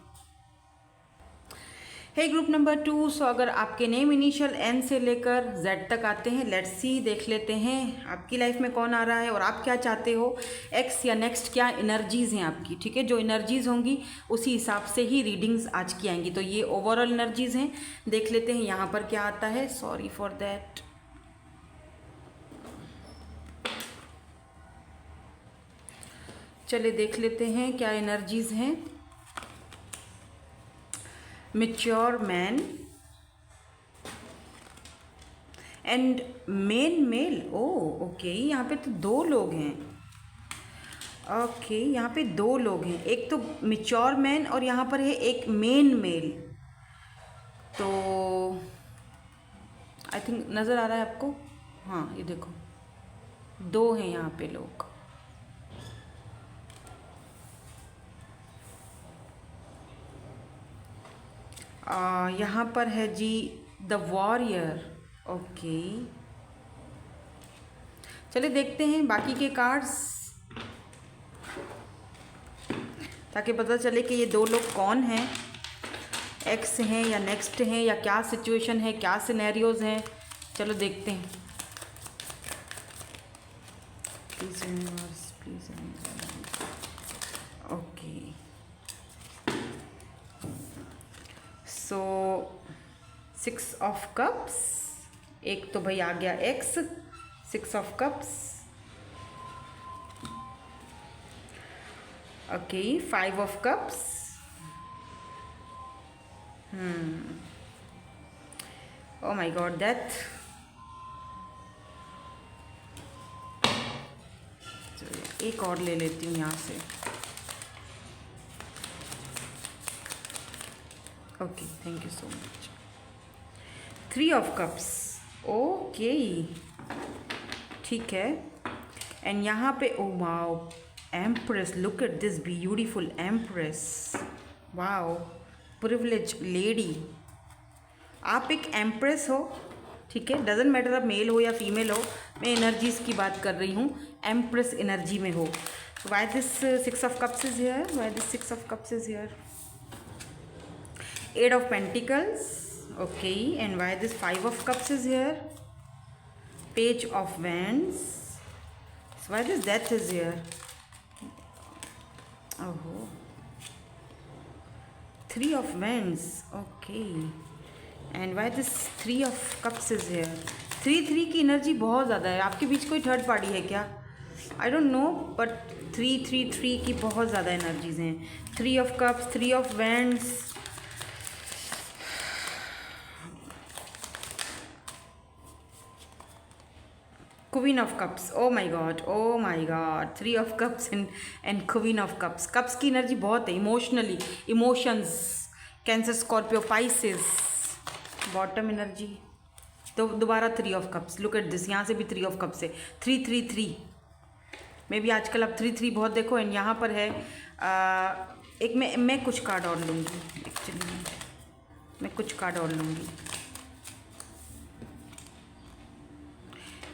Hey group number 2, so अगर आपके नेम इनिशियल एन से लेकर जेड तक आते हैं, लेट्स सी, देख लेते हैं आपकी लाइफ में कौन आ रहा है और आप क्या चाहते हो, एक्स या नेक्स्ट क्या एनर्जीज़ हैं आपकी, ठीक है। जो एनर्जीज़ होंगी उसी हिसाब से ही रीडिंग्स आज की आएंगी। तो ये ओवरऑल एनर्जीज़ हैं, देख लेते हैं यहाँ पर क्या आता है। Sorry for that. चले देख लेते हैं क्या एनर्जीज़ हैं। Mature man and male. Okay, यहाँ पे तो 2 लोग हैं। ओके, यहाँ पे 2 लोग हैं, एक तो मैच्योर मैन और यहाँ पर है एक मेल। तो आई थिंक नज़र आ रहा है आपको, हाँ ये देखो 2 हैं यहाँ पे लोग। यहाँ पर है जी द वॉरियर। ओके, चलिए देखते हैं बाकी के कार्ड्स, ताकि पता चले कि ये 2 लोग कौन हैं, एक्स हैं या नेक्स्ट हैं, या क्या सिचुएशन है, क्या सिनेरियोज हैं। चलो देखते हैं। Please universe, please universe. Okay, so 6 of cups, एक तो भाई आ गया x, 6 of cups. Okay, 5 of cups. Oh my God, death. एक और ले लेती हूँ यहाँ से। Okay, thank you so much. 3 of cups. Okay, ठीक है। एंड यहाँ पे oh wow, empress, look at this beautiful empress, wow, privilege lady. आप एक एम्प्रेस हो, ठीक है, डजेंट मैटर अब मेल हो या फीमेल हो, मैं एनर्जीज़ की बात कर रही हूँ, एम्प्रेस एनर्जी में हो। Why this Six of Cups is here? Why this Six of Cups is here? Eight of Pentacles. Okay, and why this Five of Cups is here? Page of Wands. So why this Death is here? Oh, Three of Wands. Okay, and why this Three of Cups is here? 3 की energy बहुत ज़्यादा है. आपके बीच कोई third party है क्या? I don't know, but 3 की बहुत ज़्यादा एनर्जीज हैं. 3 of cups, 3 of wands. Queen of cups. Oh my God, oh my God. 3 of cups and queen of cups. Cups की एनर्जी बहुत है. Emotionally, emotions. Cancer, Scorpio, Pisces. Bottom energy. तो दोबारा 3 of cups. Look at this. यहाँ से भी 3 of cups है. 3 मे भी आजकल आप 3 बहुत देखो. एंड यहाँ पर है एक मैं कुछ कार्ड और लूँगी. एक्चुअली मैं कुछ कार्ड और लूँगी.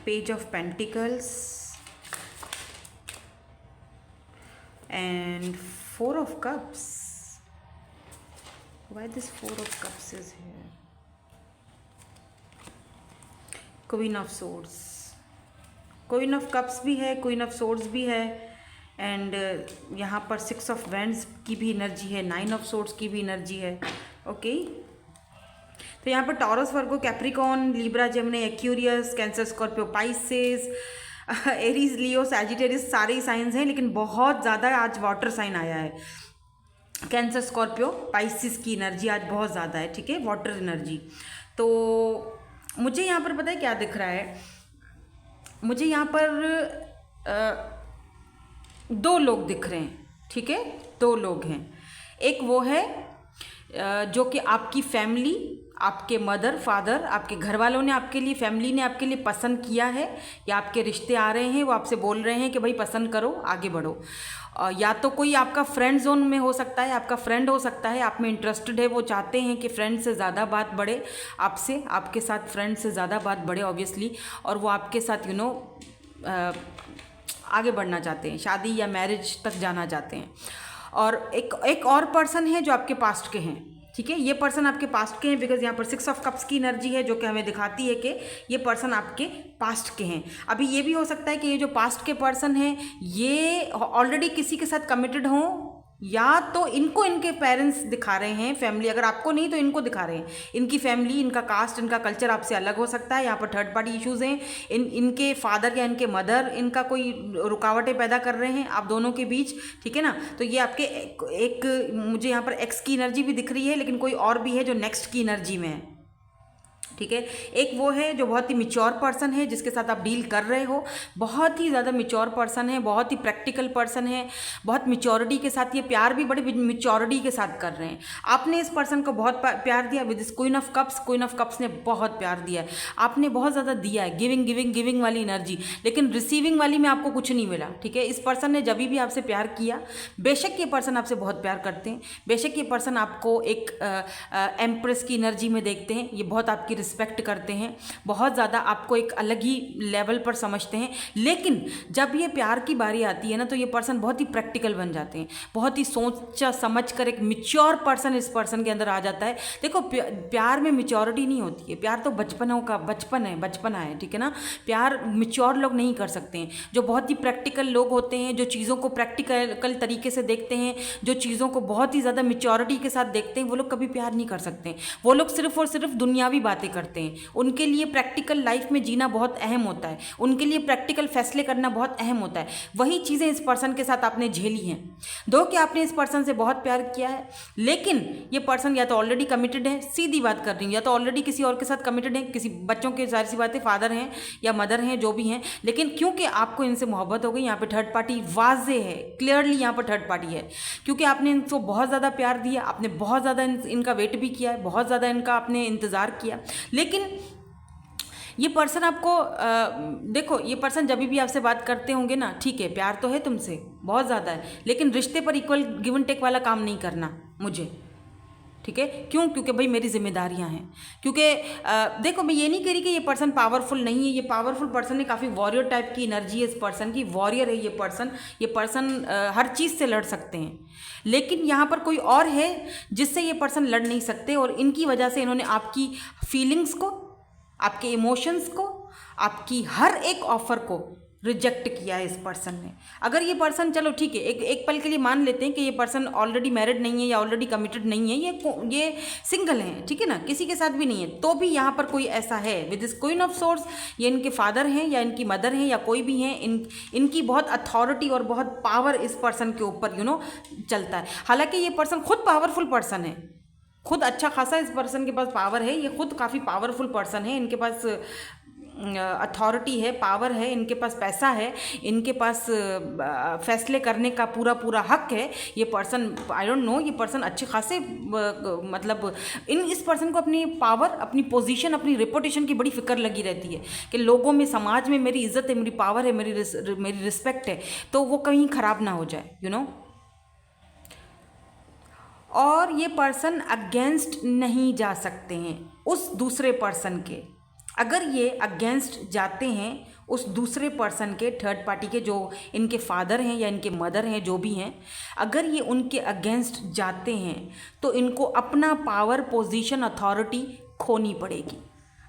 Page of pentacles and 4 of cups. Why this 4 of cups is here? Queen of swords. Queen of cups भी है, क्वीन ऑफ सोर्ड्स भी है. एंड यहाँ पर 6 ऑफ वैंड्स की भी एनर्जी है. 9 ऑफ सोर्ड्स की भी एनर्जी है. ओके, तो यहाँ पर Taurus, Virgo, Capricorn, Libra, Gemini, Aquarius, cancer, Scorpio, Pisces, Aries, Leo, Sagittarius सारे ही साइंस हैं. लेकिन बहुत ज़्यादा आज वाटर साइन आया है. कैंसर, स्कॉर्पियो, पाइसिस की एनर्जी आज बहुत ज़्यादा है. ठीक है, वाटर एनर्जी. तो मुझे यहाँ पर पता है क्या दिख रहा है? मुझे यहाँ पर 2 लोग दिख रहे हैं. ठीक है, 2 लोग हैं. एक वो है जो कि आपकी फैमिली, आपके मदर, फादर, आपके घर वालों ने आपके लिए, फैमिली ने आपके लिए पसंद किया है, या आपके रिश्ते आ रहे हैं, वो आपसे बोल रहे हैं कि भाई पसंद करो, आगे बढ़ो. या तो कोई आपका फ्रेंड जोन में हो सकता है, आपका फ्रेंड हो सकता है, आप में इंटरेस्टेड है, वो चाहते हैं कि फ्रेंड से ज़्यादा बात बढ़े आपसे, आपके साथ फ्रेंड से ज़्यादा बात बढ़े ऑब्वियसली. और वो आपके साथ आगे बढ़ना चाहते हैं, शादी या मैरिज तक जाना चाहते हैं. और एक और पर्सन है जो आपके पास्ट के हैं. ठीक है, ये पर्सन आपके पास्ट के हैं, बिकॉज यहाँ पर 6 ऑफ कप्स की एनर्जी है जो कि हमें दिखाती है कि ये पर्सन आपके पास्ट के हैं. अभी ये भी हो सकता है कि ये जो पास्ट के पर्सन हैं ये ऑलरेडी किसी के साथ कमिटेड हों, या तो इनको इनके पेरेंट्स दिखा रहे हैं, फैमिली. अगर आपको नहीं तो इनको दिखा रहे हैं. इनकी फैमिली, इनका कास्ट, इनका कल्चर आपसे अलग हो सकता है. यहाँ पर थर्ड पार्टी इश्यूज़ हैं. इनके फादर या इनके मदर इनका कोई रुकावटें पैदा कर रहे हैं आप दोनों के बीच. ठीक है ना. तो ये आपके एक मुझे यहाँ पर एक्स की एनर्जी भी दिख रही है, लेकिन कोई और भी है जो नेक्स्ट की एनर्जी में है. ठीक है, एक वो है जो बहुत ही मिच्योर पर्सन है जिसके साथ आप डील कर रहे हो. बहुत ही ज़्यादा मिच्योर पर्सन है, बहुत ही प्रैक्टिकल पर्सन है, बहुत मिच्योरिटी के साथ ये प्यार भी बड़ी मिच्योरिटी के साथ कर रहे हैं. आपने इस पर्सन को बहुत प्यार दिया with this queen of cups. Queen of cups ने बहुत प्यार दिया है, आपने बहुत ज़्यादा दिया है. गिविंग गिविंग गिविंग वाली एनर्जी, लेकिन रिसीविंग वाली में आपको कुछ नहीं मिला. ठीक है, इस पर्सन ने जब भी आपसे प्यार किया, बेशक ये पर्सन आपसे बहुत प्यार करते हैं, बेशक ये पर्सन आपको एक एम्प्रेस की एनर्जी में देखते हैं, ये बहुत आपकी रिस्पेक्ट करते हैं, बहुत ज़्यादा आपको एक अलग ही लेवल पर समझते हैं. लेकिन जब ये प्यार की बारी आती है ना, तो ये पर्सन बहुत ही प्रैक्टिकल बन जाते हैं. बहुत ही सोचा समझ कर एक मिच्योर पर्सन इस पर्सन के अंदर आ जाता है. देखो, प्यार में मिच्योरिटी नहीं होती है. प्यार तो बचपना है. ठीक है ना. प्यार मिच्योर लोग नहीं कर सकते हैं. जो बहुत ही प्रैक्टिकल लोग होते हैं, जो चीज़ों को प्रैक्टिकल तरीके से देखते हैं, जो चीज़ों को बहुत ही ज़्यादा मिच्योरिटी के साथ देखते हैं, वो लोग कभी प्यार नहीं कर सकते. वो लोग सिर्फ और सिर्फ दुनियावी बातें करते हैं. उनके लिए प्रैक्टिकल लाइफ में जीना बहुत अहम होता है. उनके लिए प्रैक्टिकल फैसले करना बहुत अहम होता है. वही चीज़ें इस पर्सन के साथ आपने झेली हैं. दो कि आपने इस पर्सन से बहुत प्यार किया है, लेकिन ये पर्सन या तो ऑलरेडी कमिटेड है, सीधी बात कर रही हूँ, या तो ऑलरेडी किसी और के साथ कमिटेड है, किसी बच्चों के, जाहिर सी बातें फादर हैं या मदर हैं, जो भी हैं. लेकिन क्योंकि आपको इनसे मोहब्बत हो गई, यहाँ पे थर्ड पार्टी वाज़े है, क्लियरली यहाँ पर थर्ड पार्टी है. क्योंकि आपने इनको बहुत ज़्यादा प्यार दिया, आपने बहुत ज़्यादा इनका वेट भी किया है, बहुत ज़्यादा इनका आपने इंतज़ार किया. लेकिन ये पर्सन आपको देखो, ये पर्सन जब भी आपसे बात करते होंगे ना, ठीक है, प्यार तो है तुमसे बहुत ज़्यादा है, लेकिन रिश्ते पर इक्वल गिव एंड टेक वाला काम नहीं करना मुझे. ठीक है, क्यों? क्योंकि भाई मेरी जिम्मेदारियां हैं। क्योंकि देखो, मैं ये नहीं कह रही कि ये पर्सन पावरफुल नहीं है, ये पावरफुल पर्सन है, काफ़ी वॉरियर टाइप की एनर्जी है इस पर्सन की, वॉरियर है ये पर्सन हर चीज़ से लड़ सकते हैं। लेकिन यहाँ पर कोई और है जिससे ये पर्सन लड़ नहीं सकते, और इनकी वजह से इन्होंने आपकी फीलिंग्स को, आपके इमोशंस को, आपकी हर एक ऑफर को रिजेक्ट किया है इस पर्सन ने। अगर ये पर्सन, चलो ठीक है, एक पल के लिए मान लेते हैं कि ये पर्सन ऑलरेडी मैरिड नहीं है या ऑलरेडी कमिटेड नहीं है, ये सिंगल हैं, ठीक है ना, किसी के साथ भी नहीं है, तो भी यहाँ पर कोई ऐसा है with this queen of source, ये इनके फादर हैं या इनकी मदर हैं या कोई भी हैं, इनकी बहुत अथॉरिटी और बहुत पावर इस पर्सन के ऊपर चलता है। हालांकि ये पर्सन खुद पावरफुल पर्सन है, खुद अच्छा खासा इस पर्सन के पास पावर है, ये खुद काफ़ी पावरफुल पर्सन है, इनके पास अथॉरिटी है, पावर है, इनके पास पैसा है, इनके पास फैसले करने का पूरा हक है। ये पर्सन, आई डोंट नो, ये पर्सन अच्छे खासे मतलब इस पर्सन को अपनी पावर, अपनी पोजीशन, अपनी रेपुटेशन की बड़ी फिक्र लगी रहती है कि लोगों में, समाज में मेरी इज्जत है, मेरी पावर है, मेरी रिस्पेक्ट है, तो वो कहीं ख़राब ना हो जाए, और ये पर्सन अगेंस्ट नहीं जा सकते हैं उस दूसरे पर्सन के। अगर ये अगेंस्ट जाते हैं उस दूसरे पर्सन के, थर्ड पार्टी के, जो इनके फादर हैं या इनके मदर हैं, जो भी हैं, अगर ये उनके अगेंस्ट जाते हैं तो इनको अपना पावर, पोजीशन, अथॉरिटी खोनी पड़ेगी,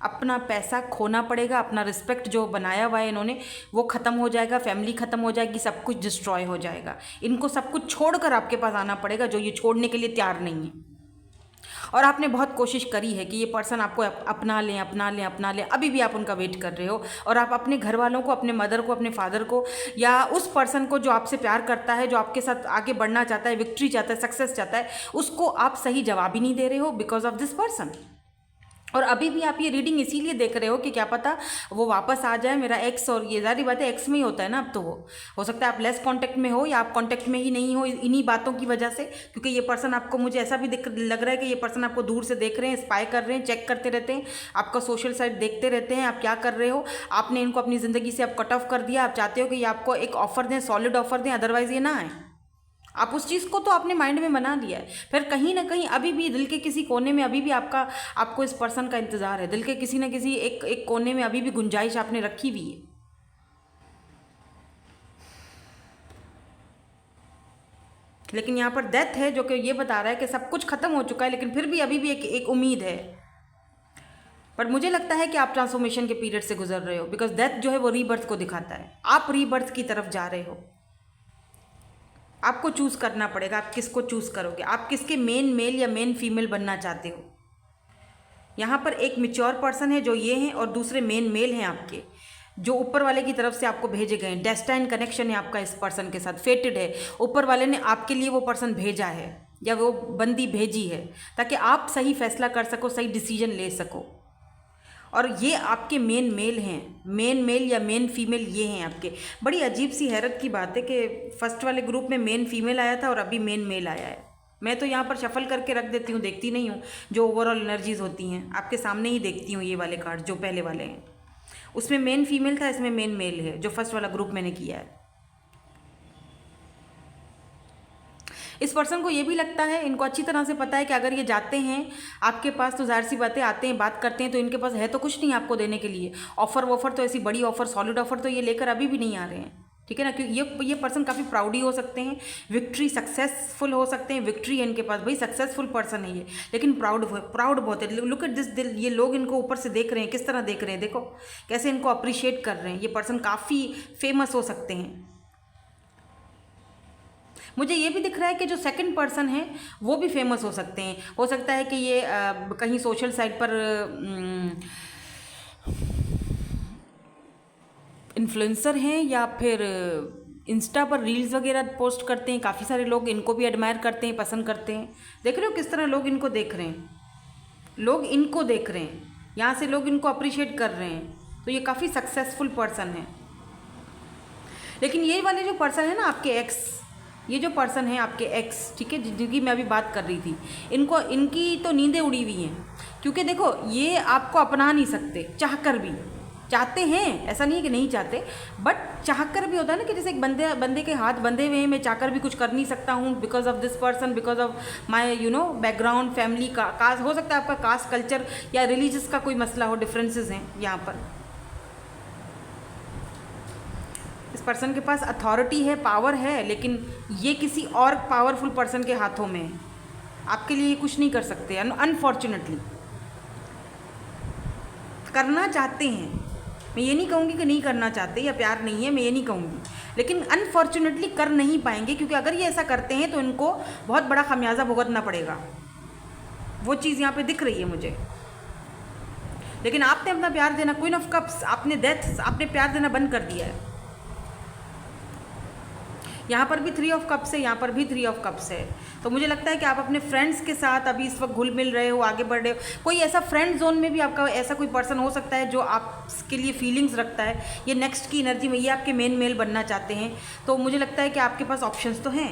अपना पैसा खोना पड़ेगा, अपना रिस्पेक्ट जो बनाया हुआ है इन्होंने वो ख़त्म हो जाएगा, फैमिली ख़त्म हो जाएगी, सब कुछ डिस्ट्रॉय हो जाएगा। इनको सब कुछ छोड़कर आपके पास आना पड़ेगा, जो ये छोड़ने के लिए तैयार नहीं है। और आपने बहुत कोशिश करी है कि ये पर्सन आपको अपना लें, अभी भी आप उनका वेट कर रहे हो, और आप अपने घर वालों को, अपने मदर को, अपने फादर को, या उस पर्सन को जो आपसे प्यार करता है, जो आपके साथ आगे बढ़ना चाहता है, विक्ट्री चाहता है, सक्सेस चाहता है, उसको आप सही जवाब ही नहीं दे रहे हो बिकॉज ऑफ दिस पर्सन। और अभी भी आप ये रीडिंग इसीलिए देख रहे हो कि क्या पता वो वापस आ जाए, मेरा एक्स, और ये सारी बातें एक्स में ही होता है ना। अब तो वो हो सकता है आप लेस कांटेक्ट में हो या आप कांटेक्ट में ही नहीं हो इन्हीं बातों की वजह से, क्योंकि ये पर्सन आपको, मुझे ऐसा भी लग रहा है कि ये पर्सन आपको दूर से देख रहे हैं, स्पाई कर रहे हैं, चेक करते रहते हैं, आपका सोशल साइट देखते रहते हैं, आप क्या कर रहे हो। आपने इनको अपनी ज़िंदगी से आप कट ऑफ कर दिया, आप चाहते हो कि ये आपको एक ऑफ़र दें, सॉलिड ऑफर दें, अदरवाइज़ ये ना आए। आप उस चीज़ को तो आपने माइंड में बना लिया है, फिर कहीं ना कहीं अभी भी दिल के किसी कोने में अभी भी आपको इस पर्सन का इंतज़ार है, दिल के किसी न किसी एक कोने में अभी भी गुंजाइश आपने रखी हुई है। लेकिन यहाँ पर डेथ है जो कि ये बता रहा है कि सब कुछ ख़त्म हो चुका है, लेकिन फिर भी अभी भी एक उम्मीद है। पर मुझे लगता है कि आप ट्रांसफॉर्मेशन के पीरियड से गुजर रहे हो, बिकॉज डेथ जो है वो रीबर्थ को दिखाता है, आप रीबर्थ की तरफ जा रहे हो। आपको चूज़ करना पड़ेगा, आप किसको चूज़ करोगे, आप किसके मेन मेल या मेन फीमेल बनना चाहते हो। यहाँ पर एक मैच्योर पर्सन है जो ये हैं, और दूसरे मेन मेल हैं आपके, जो ऊपर वाले की तरफ से आपको भेजे गए हैं। डेस्टाइन कनेक्शन है आपका इस पर्सन के साथ, फेटेड है, ऊपर वाले ने आपके लिए वो पर्सन भेजा है या वो बंदी भेजी है ताकि आप सही फैसला कर सको, सही डिसीजन ले सको। और ये आपके मेन मेल हैं, मेन मेल या मेन फीमेल ये हैं आपके। बड़ी अजीब सी हैरत की बात है कि फर्स्ट वाले ग्रुप में मेन फीमेल आया था और अभी मेन मेल आया है। मैं तो यहाँ पर शफल करके रख देती हूँ, देखती नहीं हूँ, जो ओवरऑल एनर्जीज होती हैं आपके सामने ही देखती हूँ। ये वाले कार्ड जो पहले वाले हैं उसमें मेन फीमेल था, इसमें मेन मेल है, जो फर्स्ट वाला ग्रुप मैंने किया है। इस पर्सन को ये भी लगता है, इनको अच्छी तरह से पता है कि अगर ये जाते हैं आपके पास तो जाहिर सी बातें आते हैं, बात करते हैं, तो इनके पास है तो कुछ नहीं आपको देने के लिए। ऑफर वॉफर तो ऐसी बड़ी ऑफर, सॉलिड ऑफर तो ये लेकर अभी भी नहीं आ रहे हैं, ठीक है ना। क्योंकि ये पर्सन काफ़ी प्राउडी हो सकते हैं, विक्ट्री सक्सेसफुल हो सकते हैं, विक्ट्री है इनके पास, भाई सक्सेसफुल पर्सन है ये, लेकिन प्राउड बहुत है। लुक एट दिस दिल, ये लोग इनको ऊपर से देख रहे हैं, किस तरह देख रहे हैं, देखो कैसे इनको अप्रिशिएट कर रहे हैं। ये पर्सन काफ़ी फेमस हो सकते हैं। मुझे ये भी दिख रहा है कि जो सेकंड पर्सन है वो भी फेमस हो सकते हैं। हो सकता है कि ये कहीं सोशल साइट पर इन्फ्लुएंसर हैं या फिर इंस्टा पर रील्स वगैरह पोस्ट करते हैं। काफ़ी सारे लोग इनको भी एडमायर करते हैं, पसंद करते हैं। देख रहे हो किस तरह लोग इनको देख रहे हैं, लोग इनको देख रहे हैं, यहाँ से लोग इनको अप्रिशिएट कर रहे हैं। तो ये काफ़ी सक्सेसफुल पर्सन है। लेकिन ये वाले जो पर्सन है ना आपके एक्स, ये जो पर्सन है आपके एक्स, ठीक है, जिनकी मैं अभी बात कर रही थी, इनकी तो नींदें उड़ी हुई हैं। क्योंकि देखो ये आपको अपना नहीं सकते चाह कर भी, चाहते हैं, ऐसा नहीं है कि नहीं चाहते, बट चाहकर भी होता है ना कि जैसे एक बंदे के हाथ बंधे हुए हैं, मैं चाहकर भी कुछ कर नहीं सकता हूँ because of this person, because of my background, family का कास्ट, हो सकता है आपका कास्ट, कल्चर या रिलीजियस का कोई मसला हो, डिफरेंसेस हैं यहाँ पर। इस पर्सन के पास अथॉरिटी है, पावर है, लेकिन ये किसी और पावरफुल पर्सन के हाथों में है, आपके लिए कुछ नहीं कर सकते अनफॉर्चुनेटली। करना चाहते हैं, मैं ये नहीं कहूँगी कि नहीं करना चाहते या प्यार नहीं है, मैं ये नहीं कहूँगी, लेकिन अनफॉर्चुनेटली कर नहीं पाएंगे, क्योंकि अगर ये ऐसा करते हैं तो इनको बहुत बड़ा खमियाजा भुगतना पड़ेगा। वो चीज़ यहाँ पे दिख रही है मुझे। लेकिन आपने अपना प्यार देना, क्वीन ऑफ कप्स, आपने प्यार देना बंद कर दिया है। यहाँ पर भी 3 ऑफ कप्स है, यहाँ पर भी 3 ऑफ कप्स है। तो मुझे लगता है कि आप अपने फ्रेंड्स के साथ अभी इस वक्त घुल मिल रहे हो, आगे बढ़ रहे हो। कोई ऐसा फ्रेंड जोन में भी आपका ऐसा कोई पर्सन हो सकता है जो आपके लिए फीलिंग्स रखता है, ये नेक्स्ट की एनर्जी में, ये आपके मेन मेल बनना चाहते हैं। तो मुझे लगता है कि आपके पास ऑप्शंस तो हैं,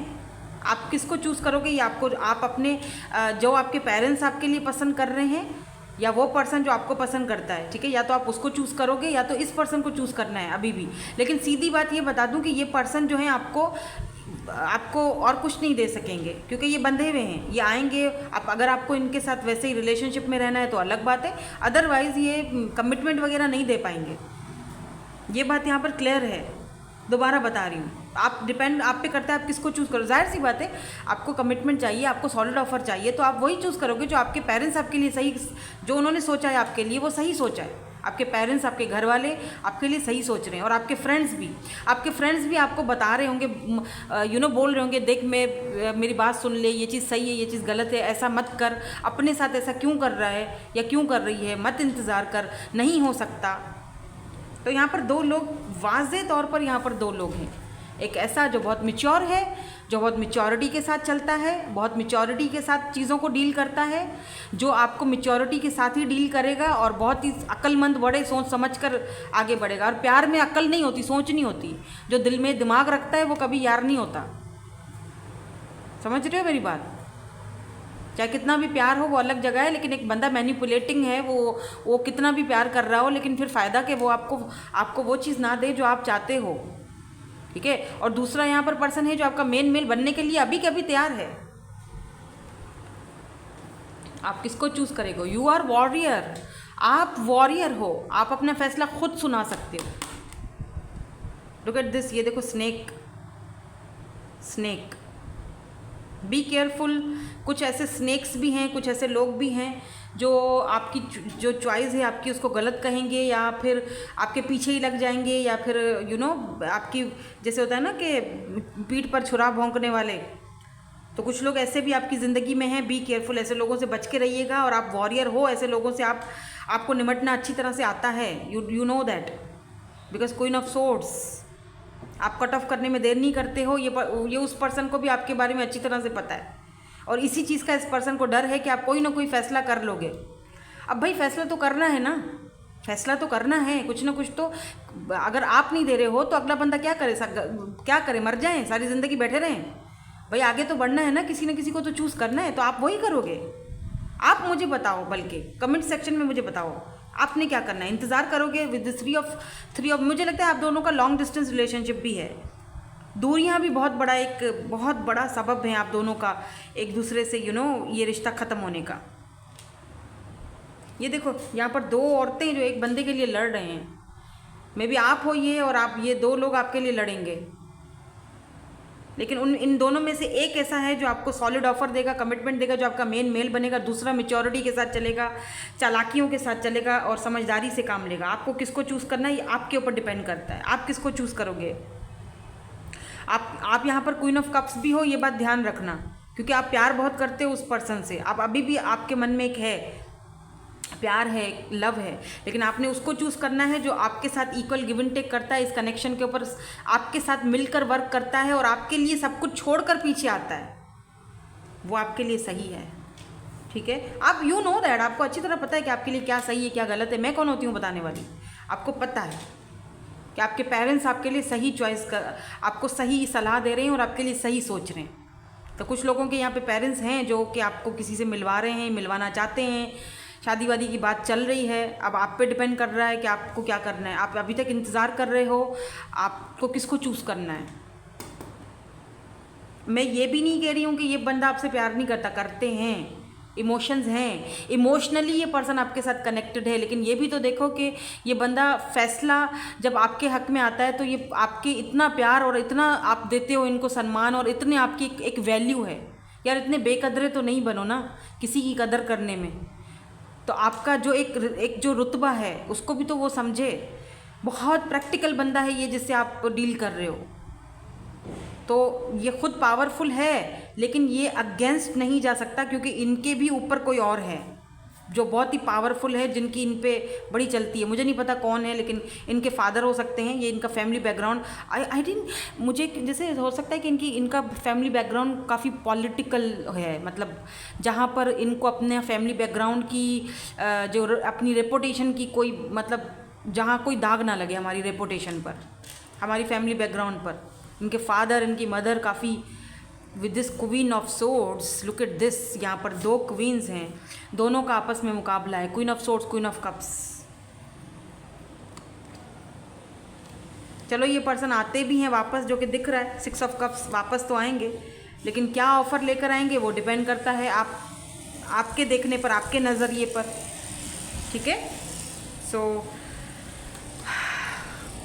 आप किसको चूज़ करोगे, ये आप अपने जो आपके पेरेंट्स आपके लिए पसंद कर रहे हैं, या वो पर्सन जो आपको पसंद करता है, ठीक है, या तो आप उसको चूज़ करोगे या तो इस पर्सन को चूज़ करना है अभी भी। लेकिन सीधी बात ये बता दूं कि ये पर्सन जो है आपको और कुछ नहीं दे सकेंगे, क्योंकि ये बंधे हुए हैं। ये आएंगे, अगर आपको इनके साथ वैसे ही रिलेशनशिप में रहना है तो अलग बात है, अदरवाइज़ ये कमिटमेंट वगैरह नहीं दे पाएंगे। ये बात यहाँ पर क्लियर है, दोबारा बता रही हूँ। आप पे करता है आप किसको चूज़ करो। जाहिर सी बात है, आपको कमिटमेंट चाहिए, आपको सॉलिड ऑफर चाहिए, तो आप वही चूज़ करोगे जो आपके पेरेंट्स आपके लिए सही, जो उन्होंने सोचा है आपके लिए वो सही सोचा है। आपके पेरेंट्स, आपके घर वाले आपके लिए सही सोच रहे हैं, और आपके फ्रेंड्स भी आपको बता रहे होंगे, बोल रहे होंगे, देख मेरी बात सुन ले, ये चीज़ सही है, ये चीज़ गलत है, ऐसा मत कर, अपने साथ ऐसा क्यों कर रहा है या क्यों कर रही है, मत इंतज़ार कर, नहीं हो सकता। तो यहाँ पर 2 लोग, वाज़े तौर पर यहाँ पर 2 लोग हैं। एक ऐसा जो बहुत मैच्योर है, जो बहुत मैच्योरिटी के साथ चलता है, बहुत मैच्योरिटी के साथ चीज़ों को डील करता है, जो आपको मैच्योरिटी के साथ ही डील करेगा, और बहुत ही अक्लमंद, बड़े सोच समझ कर आगे बढ़ेगा। और प्यार में अक्ल नहीं होती, सोच नहीं होती, जो दिल में दिमाग रखता है वो कभी यार नहीं होता। समझ रहे हो मेरी बात? चाहे कितना भी प्यार हो वो अलग जगह है, लेकिन एक बंदा मैनिपुलेटिंग है, वो कितना भी प्यार कर रहा हो, लेकिन फिर फ़ायदा कि वो आपको वो चीज़ ना दे जो आप चाहते हो, ठीक है। और दूसरा यहाँ पर पर्सन है जो आपका मेन मेल बनने के लिए अभी के अभी तैयार है। आप किसको चूज़ करेंगे? यू आर वॉरियर, आप वॉरियर हो, आप अपना फैसला खुद सुना सकते हो। लुक एट दिस, ये देखो स्नेक, बी केयरफुल। कुछ ऐसे स्नेक्स भी हैं, कुछ ऐसे लोग भी हैं जो आपकी जो चॉइस है आपकी उसको गलत कहेंगे, या फिर आपके पीछे ही लग जाएंगे, या फिर आपकी, जैसे होता है ना कि पीठ पर छुरा भौंकने वाले, तो कुछ लोग ऐसे भी आपकी ज़िंदगी में हैं। बी केयरफुल, ऐसे लोगों से बच के रहिएगा। और आप वॉरियर हो, ऐसे लोगों से आपको निमटना अच्छी तरह से आता है। You know that, because queen of swords, आप कट ऑफ करने में देर नहीं करते हो। ये उस पर्सन को भी आपके बारे में अच्छी तरह से पता है, और इसी चीज़ का इस पर्सन को डर है कि आप कोई ना कोई फ़ैसला कर लोगे। अब भाई फैसला तो करना है ना, फैसला तो करना है, कुछ ना कुछ तो। अगर आप नहीं दे रहे हो तो अगला बंदा क्या करे? मर जाएं, सारी ज़िंदगी बैठे रहें? भाई आगे तो बढ़ना है ना, किसी न किसी को तो चूज़ करना है, तो आप वही करोगे। आप मुझे बताओ, बल्कि कमेंट सेक्शन में मुझे बताओ आपने क्या करना है। इंतज़ार करोगे विद 3 ऑफ, मुझे लगता है आप दोनों का लॉन्ग डिस्टेंस रिलेशनशिप भी है। दूरियां भी बहुत बड़ा सबब है आप दोनों का एक दूसरे से ये रिश्ता ख़त्म होने का। ये देखो यहाँ पर 2 औरतें जो एक बंदे के लिए लड़ रहे हैं, मे बी आप हो ये, और आप ये 2 लोग आपके लिए लड़ेंगे। लेकिन इन दोनों में से एक ऐसा है जो आपको सॉलिड ऑफर देगा, कमिटमेंट देगा, जो आपका मेन मेल बनेगा। दूसरा मैच्योरिटी के साथ चलेगा, चालाकियों के साथ चलेगा और समझदारी से काम लेगा। आपको किसको चूज़ करना है ये आपके ऊपर डिपेंड करता है, आप किसको चूज़ करोगे। आप यहाँ पर क्वीन ऑफ कप्स भी हो, ये बात ध्यान रखना, क्योंकि आप प्यार बहुत करते हो उस पर्सन से। आप अभी भी आपके मन में एक है, प्यार है, लव है, लेकिन आपने उसको चूज़ करना है जो आपके साथ इक्वल गिव एंड टेक करता है, इस कनेक्शन के ऊपर आपके साथ मिलकर वर्क करता है और आपके लिए सब कुछ छोड़कर पीछे आता है। वो आपके लिए सही है, ठीक है। आप यू नो दैट, आपको अच्छी तरह पता है कि आपके लिए क्या सही है क्या गलत है। मैं कौन होती हूँ बताने वाली? आपको पता है कि आपके पेरेंट्स आपके लिए सही चॉइस आपको सही सलाह दे रहे हैं और आपके लिए सही सोच रहे हैं। तो कुछ लोगों के यहाँ पे पेरेंट्स हैं जो कि आपको किसी से मिलवा रहे हैं, मिलवाना चाहते हैं, शादी वादी की बात चल रही है, अब आप पे डिपेंड कर रहा है कि आपको क्या करना है। आप अभी तक इंतज़ार कर रहे हो, आपको किसको चूज़ करना है। मैं ये भी नहीं कह रही हूँ कि ये बंदा आपसे प्यार नहीं करता, करते हैं, इमोशंस हैं, इमोशनली ये पर्सन आपके साथ कनेक्टेड है। लेकिन ये भी तो देखो कि ये बंदा फैसला जब आपके हक में आता है तो ये आपके इतना प्यार और इतना आप देते हो इनको सम्मान, और इतने आपकी एक वैल्यू है यार। इतने बेकदरे तो नहीं बनो ना किसी की कदर करने में। तो आपका जो एक जो रुतबा है उसको भी तो वो समझे। बहुत प्रैक्टिकल बंदा है ये जिससे आप डील कर रहे हो। तो ये खुद पावरफुल है लेकिन ये अगेंस्ट नहीं जा सकता, क्योंकि इनके भी ऊपर कोई और है जो बहुत ही पावरफुल है, जिनकी इन पे बड़ी चलती है। मुझे नहीं पता कौन है, लेकिन इनके फादर हो सकते हैं। ये इनका फैमिली बैकग्राउंड आई डिडंट, मुझे जैसे हो सकता है कि इनका फैमिली बैकग्राउंड काफ़ी पॉलिटिकल है, मतलब जहाँ पर इनको अपने फैमिली बैकग्राउंड की जो अपनी रेपुटेशन की कोई, मतलब जहाँ कोई दाग ना लगे हमारी रेपुटेशन पर, हमारी फैमिली बैकग्राउंड पर। इनके फादर, इनकी मदर काफ़ी with this queen of swords, look at this, यहाँ पर 2 क्वींस हैं, दोनों का आपस में मुकाबला है, queen of swords, queen of cups. चलो ये पर्सन आते भी हैं वापस, जो कि दिख रहा है 6 ऑफ कप्स, वापस तो आएंगे, लेकिन क्या ऑफ़र लेकर आएंगे वो डिपेंड करता है आपके देखने पर, आपके नज़रिए पर, ठीक है। सो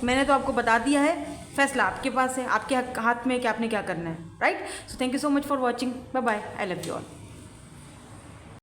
मैंने तो आपको बता दिया है, फैसला आपके पास है, आपके हाथ में है कि आपने क्या करना है, right. So thank you so much for watching, bye bye, I love you all.